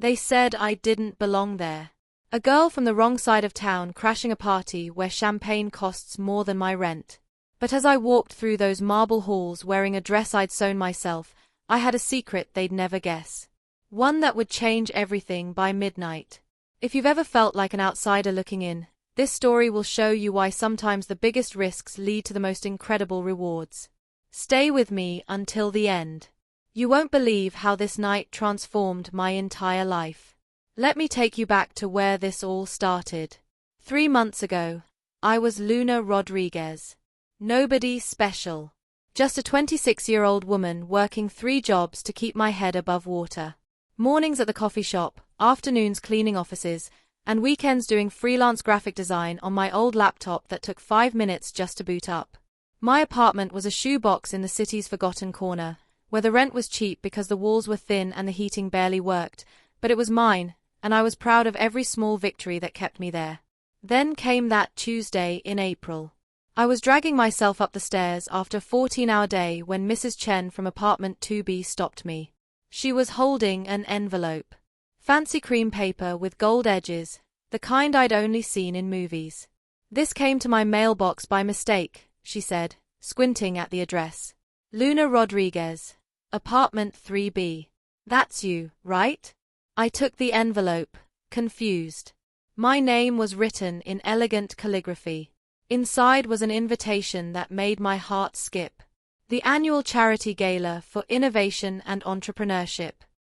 They said I didn't belong there. A girl from the wrong side of town crashing a party where champagne costs more than my rent. But as I walked through those marble halls wearing a dress I'd sewn myself, I had a secret they'd never guess. One that would change everything by midnight. If you've ever felt like an outsider looking in, this story will show you why sometimes the biggest risks lead to the most incredible rewards. Stay with me until the end. You won't believe how this night transformed my entire life. Let me take you back to where this all started. 3 months ago, I was Luna Rodriguez. Nobody special. Just a 26-year-old woman working 3 jobs to keep my head above water. Mornings at the coffee shop, afternoons cleaning offices, and weekends doing freelance graphic design on my old laptop that took 5 minutes just to boot up. My apartment was a shoebox in the city's forgotten corner, where the rent was cheap because the walls were thin and the heating barely worked, but it was mine, and I was proud of every small victory that kept me there. Then came that Tuesday in April. I was dragging myself up the stairs after a 14-hour day when Mrs. Chen from apartment 2B stopped me. She was holding an envelope. Fancy cream paper with gold edges, the kind I'd only seen in movies. "This came to my mailbox by mistake," she said, squinting at the address. "Luna Rodriguez, apartment 3B. That's you, right?" I took the envelope, confused. My name was written in elegant calligraphy. Inside was an invitation that made my heart skip. The annual charity gala for innovation and entrepreneurship.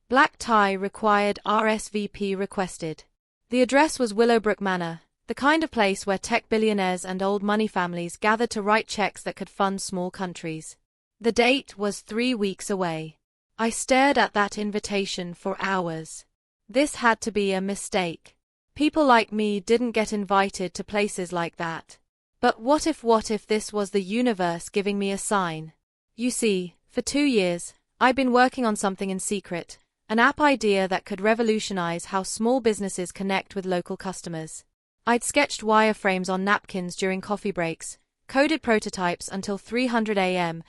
Black tie required, RSVP requested. The address was Willowbrook Manor, the kind of place where tech billionaires and old money families gathered to write checks that could fund small countries. The date was 3 weeks away. I stared at that invitation for hours. This had to be a mistake. People like me didn't get invited to places like that. But what if this was the universe giving me a sign? You see, for 2 years, I'd been working on something in secret, an app idea that could revolutionize how small businesses connect with local customers. I'd sketched wireframes on napkins during coffee breaks, coded prototypes until 300 a.m.,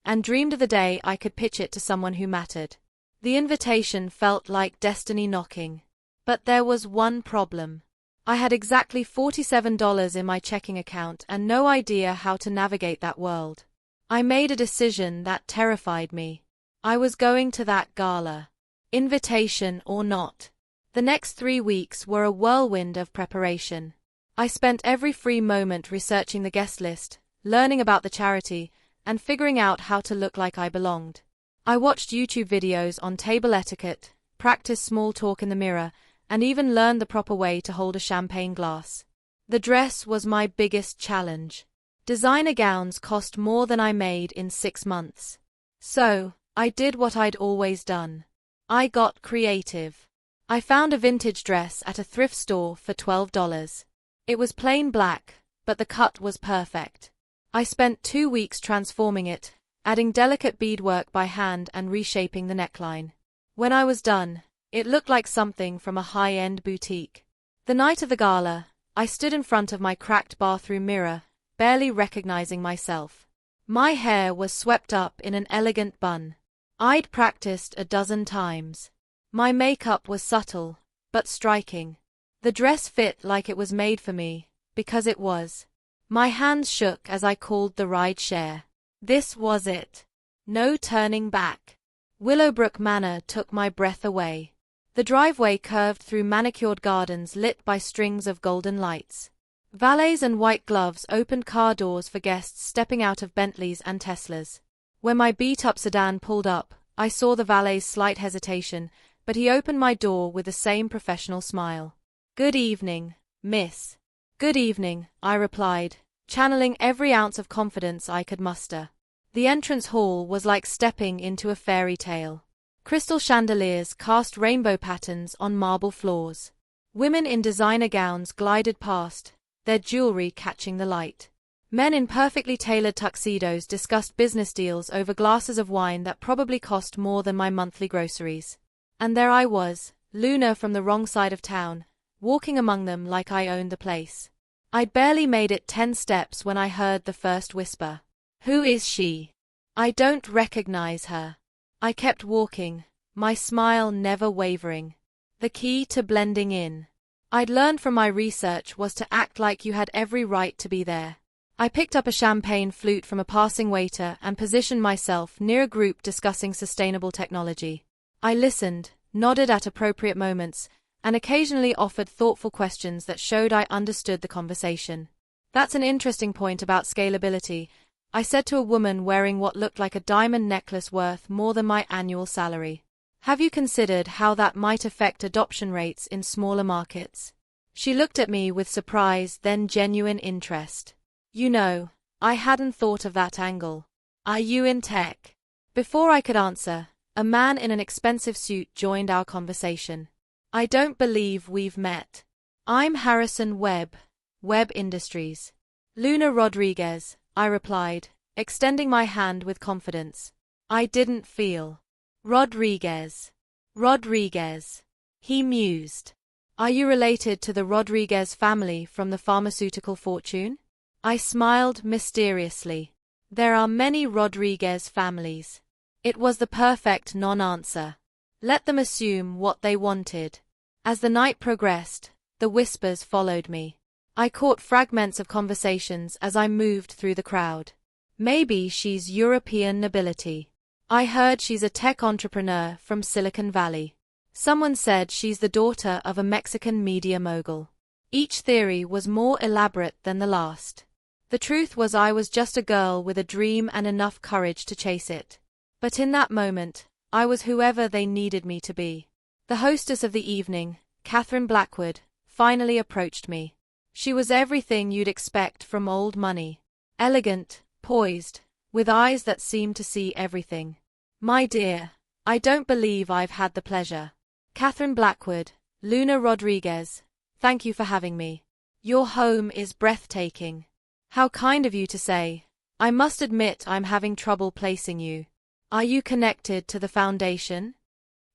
and dreamed of the day I could pitch it to someone who mattered. The invitation felt like destiny knocking. But there was one problem. I had exactly $47 in my checking account and no idea how to navigate that world. I made a decision that terrified me. I was going to that gala. Invitation or not. The next 3 weeks were a whirlwind of preparation. I spent every free moment researching the guest list, learning about the charity, and figuring out how to look like I belonged. I watched YouTube videos on table etiquette, practiced small talk in the mirror, and even learned the proper way to hold a champagne glass. The dress was my biggest challenge. Designer gowns cost more than I made in 6 months. So, I did what I'd always done. I got creative. I found a vintage dress at a thrift store for $12. It was plain black, but the cut was perfect. I spent 2 weeks transforming it, adding delicate beadwork by hand and reshaping the neckline. When I was done, it looked like something from a high-end boutique. The night of the gala, I stood in front of my cracked bathroom mirror, barely recognizing myself. My hair was swept up in an elegant bun. I'd practiced a dozen times. My makeup was subtle, but striking. The dress fit like it was made for me, because it was. My hands shook as I called the ride share. This was it. No turning back. Willowbrook Manor took my breath away. The driveway curved through manicured gardens lit by strings of golden lights. Valets and white gloves opened car doors for guests stepping out of Bentleys and Teslas. When my beat-up sedan pulled up, I saw the valet's slight hesitation, but he opened my door with the same professional smile. "Good evening, miss." "Good evening," I replied, channeling every ounce of confidence I could muster. The entrance hall was like stepping into a fairy tale. Crystal chandeliers cast rainbow patterns on marble floors. Women in designer gowns glided past, their jewelry catching the light. Men in perfectly tailored tuxedos discussed business deals over glasses of wine that probably cost more than my monthly groceries. And there I was, Luna from the wrong side of town, walking among them like I owned the place. I'd barely made it 10 steps when I heard the first whisper. "Who is she? I don't recognize her." I kept walking, my smile never wavering. The key to blending in. I'd learned from my research was to act like you had every right to be there. I picked up a champagne flute from a passing waiter and positioned myself near a group discussing sustainable technology. I listened, nodded at appropriate moments, and occasionally offered thoughtful questions that showed I understood the conversation. That's an interesting point about scalability, I said to a woman wearing what looked like a diamond necklace worth more than my annual salary. Have you considered how that might affect adoption rates in smaller markets? She looked at me with surprise, then genuine interest. You know, I hadn't thought of that angle. Are you in tech? Before I could answer, a man in an expensive suit joined our conversation. I don't believe we've met. I'm Harrison Webb, Webb Industries. Luna Rodriguez, I replied, extending my hand with confidence. I didn't feel. Rodriguez. Rodriguez. He mused. Are you related to the Rodriguez family from the pharmaceutical fortune? I smiled mysteriously. There are many Rodriguez families. It was the perfect non-answer. Let them assume what they wanted. As the night progressed, the whispers followed me. I caught fragments of conversations as I moved through the crowd. Maybe she's European nobility. I heard she's a tech entrepreneur from Silicon Valley. Someone said she's the daughter of a Mexican media mogul. Each theory was more elaborate than the last. The truth was I was just a girl with a dream and enough courage to chase it. But in that moment, I was whoever they needed me to be. The hostess of the evening, Catherine Blackwood, finally approached me. She was everything you'd expect from old money. Elegant, poised, with eyes that seemed to see everything. My dear, I don't believe I've had the pleasure. Catherine Blackwood, Luna Rodriguez, thank you for having me. Your home is breathtaking. How kind of you to say. I must admit I'm having trouble placing you. Are you connected to the foundation?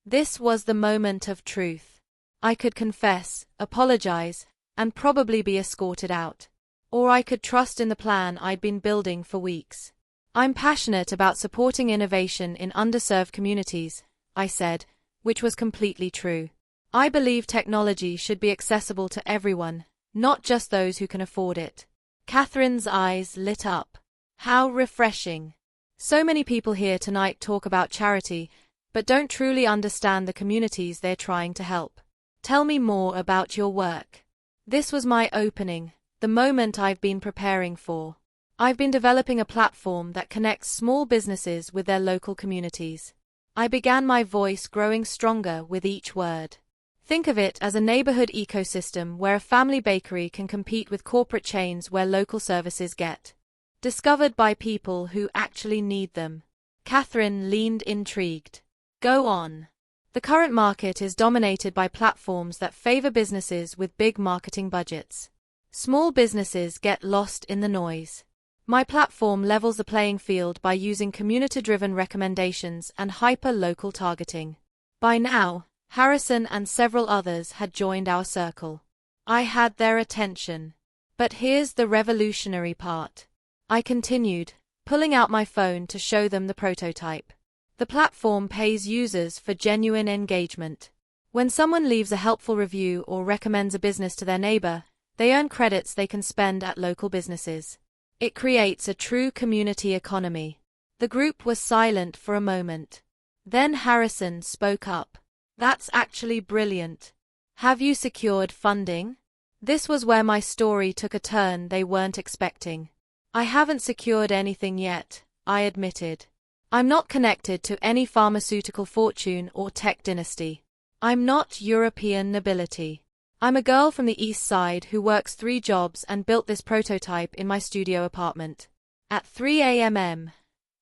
This was the moment of truth. I could confess, apologize, and probably be escorted out. Or I could trust in the plan I'd been building for weeks. I'm passionate about supporting innovation in underserved communities, I said, which was completely true. I believe technology should be accessible to everyone, not just those who can afford it. Catherine's eyes lit up. How refreshing. So many people here tonight talk about charity, but don't truly understand the communities they're trying to help. Tell me more about your work. This was my opening, the moment I've been preparing for. I've been developing a platform that connects small businesses with their local communities. I began my voice growing stronger with each word. Think of it as a neighborhood ecosystem where a family bakery can compete with corporate chains where local services get discovered by people who actually need them. Catherine leaned intrigued. Go on. The current market is dominated by platforms that favor businesses with big marketing budgets. Small businesses get lost in the noise. My platform levels the playing field by using community-driven recommendations and hyper-local targeting. By now, Harrison and several others had joined our circle. I had their attention. But here's the revolutionary part. I continued, pulling out my phone to show them the prototype. The platform pays users for genuine engagement. When someone leaves a helpful review or recommends a business to their neighbor, they earn credits they can spend at local businesses. It creates a true community economy. The group was silent for a moment. Then Harrison spoke up. That's actually brilliant. Have you secured funding? This was where my story took a turn they weren't expecting. I haven't secured anything yet, I admitted. I'm not connected to any pharmaceutical fortune or tech dynasty. I'm not European nobility. I'm a girl from the East Side who works 3 jobs and built this prototype in my studio apartment. At 3 a.m.,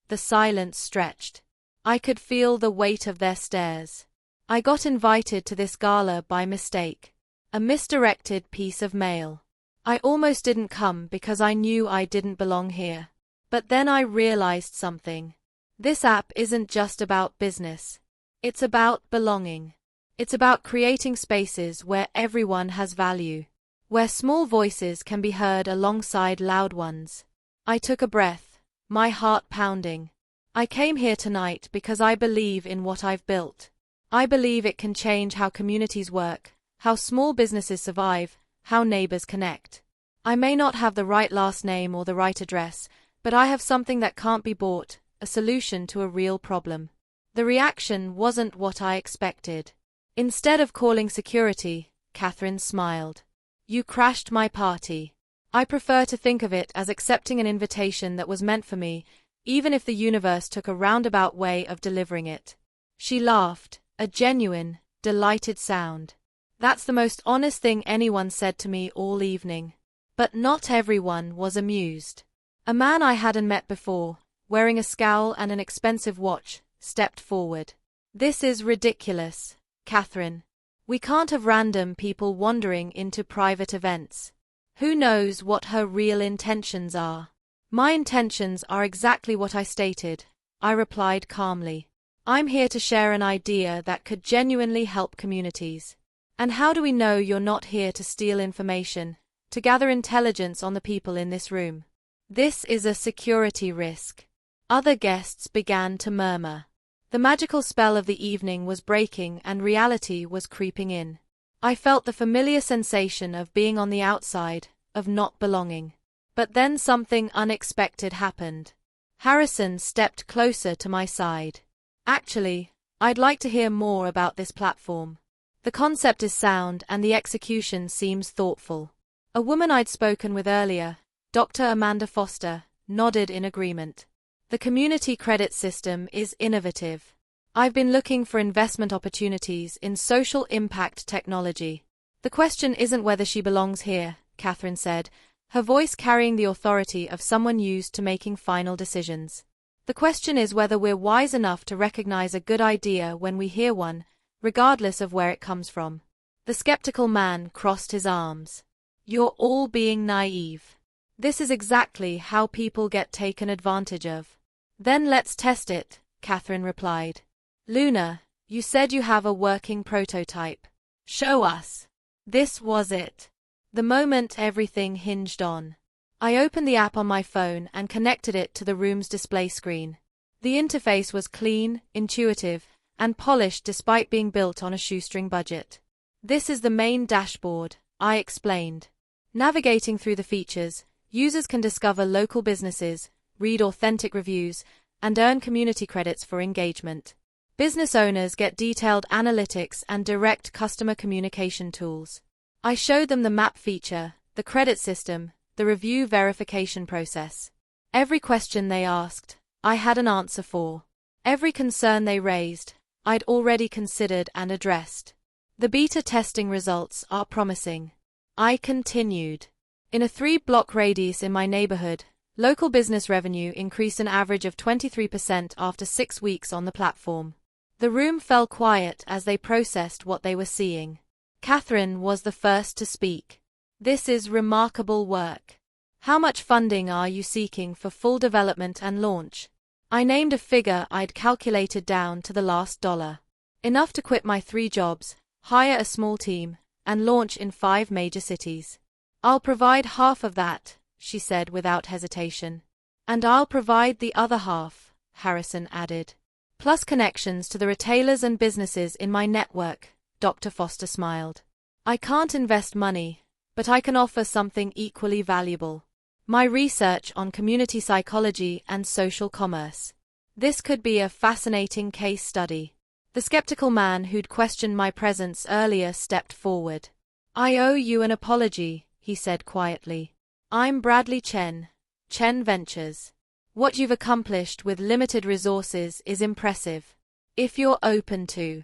the silence stretched. I could feel the weight of their stares. I got invited to this gala by mistake. A misdirected piece of mail. I almost didn't come because I knew I didn't belong here. But then I realized something. This app isn't just about business. It's about belonging. It's about creating spaces where everyone has value, where small voices can be heard alongside loud ones. I took a breath, my heart pounding. I came here tonight because I believe in what I've built. I believe it can change how communities work, how small businesses survive, how neighbors connect. I may not have the right last name or the right address, but I have something that can't be bought, a solution to a real problem. The reaction wasn't what I expected. Instead of calling security, Catherine smiled. You crashed my party. I prefer to think of it as accepting an invitation that was meant for me, even if the universe took a roundabout way of delivering it. She laughed, a genuine, delighted sound. That's the most honest thing anyone said to me all evening. But not everyone was amused. A man I hadn't met before, wearing a scowl and an expensive watch, stepped forward. This is ridiculous, Catherine. We can't have random people wandering into private events. Who knows what her real intentions are? My intentions are exactly what I stated, I replied calmly. I'm here to share an idea that could genuinely help communities. And how do we know you're not here to steal information, to gather intelligence on the people in this room? This is a security risk. Other guests began to murmur. The magical spell of the evening was breaking and reality was creeping in. I felt the familiar sensation of being on the outside, of not belonging. But then something unexpected happened. Harrison stepped closer to my side. Actually, I'd like to hear more about this platform. The concept is sound and the execution seems thoughtful. A woman I'd spoken with earlier, Dr. Amanda Foster, nodded in agreement. The community credit system is innovative. I've been looking for investment opportunities in social impact technology. The question isn't whether she belongs here, Catherine said, her voice carrying the authority of someone used to making final decisions. The question is whether we're wise enough to recognize a good idea when we hear one, regardless of where it comes from. The skeptical man crossed his arms. You're all being naive. This is exactly how people get taken advantage of. Then let's test it, Catherine replied. Luna, you said you have a working prototype. Show us. This was it. The moment everything hinged on. I opened the app on my phone and connected it to the room's display screen. The interface was clean, intuitive, and polished despite being built on a shoestring budget. This is the main dashboard, I explained. Navigating through the features, users can discover local businesses, read authentic reviews, and earn community credits for engagement. Business owners get detailed analytics and direct customer communication tools. I showed them the map feature, the credit system, the review verification process. Every question they asked, I had an answer for. Every concern they raised, I'd already considered and addressed. The beta testing results are promising. I continued. In a 3-block radius in my neighborhood, local business revenue increased an average of 23% after 6 weeks on the platform. The room fell quiet as they processed what they were seeing. Catherine was the first to speak. This is remarkable work. How much funding are you seeking for full development and launch? I named a figure I'd calculated down to the last dollar. Enough to quit my 3 jobs, hire a small team, and launch in 5 major cities. I'll provide half of that, she said without hesitation. And I'll provide the other half, Harrison added. Plus connections to the retailers and businesses in my network, Dr. Foster smiled. I can't invest money, but I can offer something equally valuable. My research on community psychology and social commerce. This could be a fascinating case study. The skeptical man who'd questioned my presence earlier stepped forward. I owe you an apology, he said quietly. I'm Bradley Chen, Chen Ventures. What you've accomplished with limited resources is impressive. If you're open to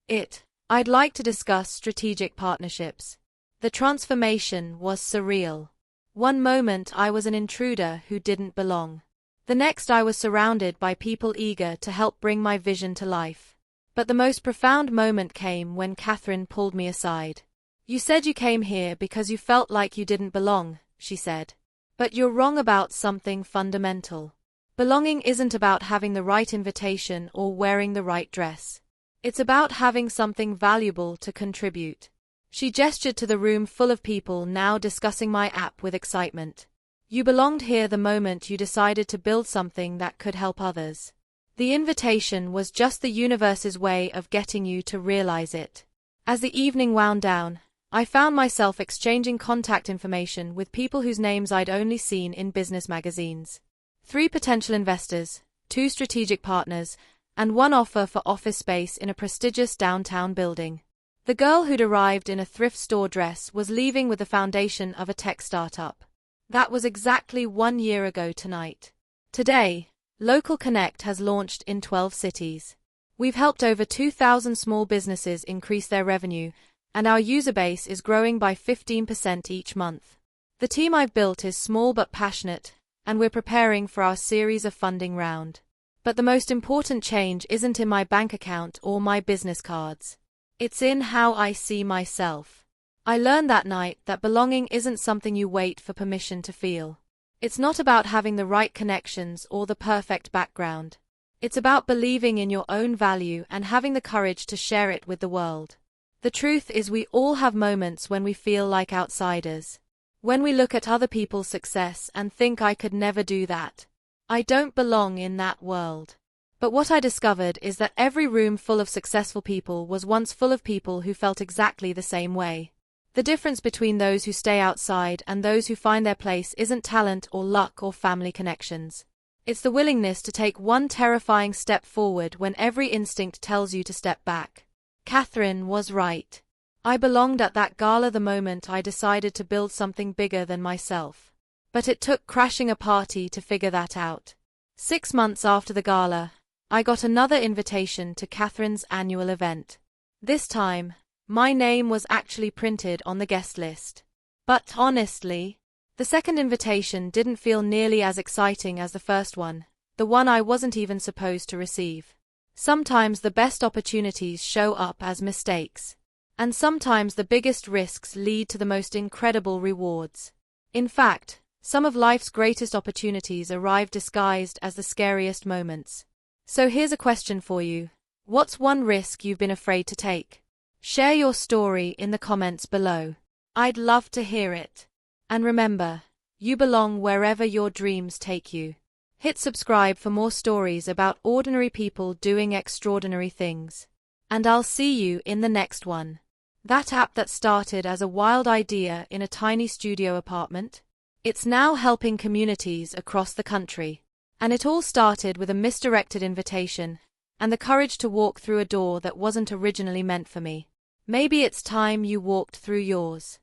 it, I'd like to discuss strategic partnerships. The transformation was surreal. One moment I was an intruder who didn't belong. The next I was surrounded by people eager to help bring my vision to life. But the most profound moment came when Catherine pulled me aside. You said you came here because you felt like you didn't belong, she said. But you're wrong about something fundamental. Belonging isn't about having the right invitation or wearing the right dress. It's about having something valuable to contribute. She gestured to the room full of people now discussing my app with excitement. You belonged here the moment you decided to build something that could help others. The invitation was just the universe's way of getting you to realize it. As the evening wound down, I found myself exchanging contact information with people whose names I'd only seen in business magazines. 3 potential investors, 2 strategic partners, and 1 offer for office space in a prestigious downtown building. The girl who'd arrived in a thrift store dress was leaving with the foundation of a tech startup. That was exactly 1 year ago tonight. Today, Local Connect has launched in 12 cities. We've helped over 2,000 small businesses increase their revenue, and our user base is growing by 15% each month. The team I've built is small but passionate, and we're preparing for our series of funding round. But the most important change isn't in my bank account or my business cards. It's in how I see myself. I learned that night that belonging isn't something you wait for permission to feel. It's not about having the right connections or the perfect background. It's about believing in your own value and having the courage to share it with the world. The truth is we all have moments when we feel like outsiders. When we look at other people's success and think I could never do that. I don't belong in that world. But what I discovered is that every room full of successful people was once full of people who felt exactly the same way. The difference between those who stay outside and those who find their place isn't talent or luck or family connections. It's the willingness to take one terrifying step forward when every instinct tells you to step back. Catherine was right. I belonged at that gala the moment I decided to build something bigger than myself. But it took crashing a party to figure that out. 6 months after the gala, I got another invitation to Catherine's annual event. This time, my name was actually printed on the guest list. But honestly, the second invitation didn't feel nearly as exciting as the first one, the one I wasn't even supposed to receive. Sometimes the best opportunities show up as mistakes. And sometimes the biggest risks lead to the most incredible rewards. In fact, some of life's greatest opportunities arrive disguised as the scariest moments. So here's a question for you. What's one risk you've been afraid to take? Share your story in the comments below. I'd love to hear it. And remember, you belong wherever your dreams take you. Hit subscribe for more stories about ordinary people doing extraordinary things. And I'll see you in the next one. That app that started as a wild idea in a tiny studio apartment? It's now helping communities across the country. And it all started with a misdirected invitation, and the courage to walk through a door that wasn't originally meant for me. Maybe it's time you walked through yours.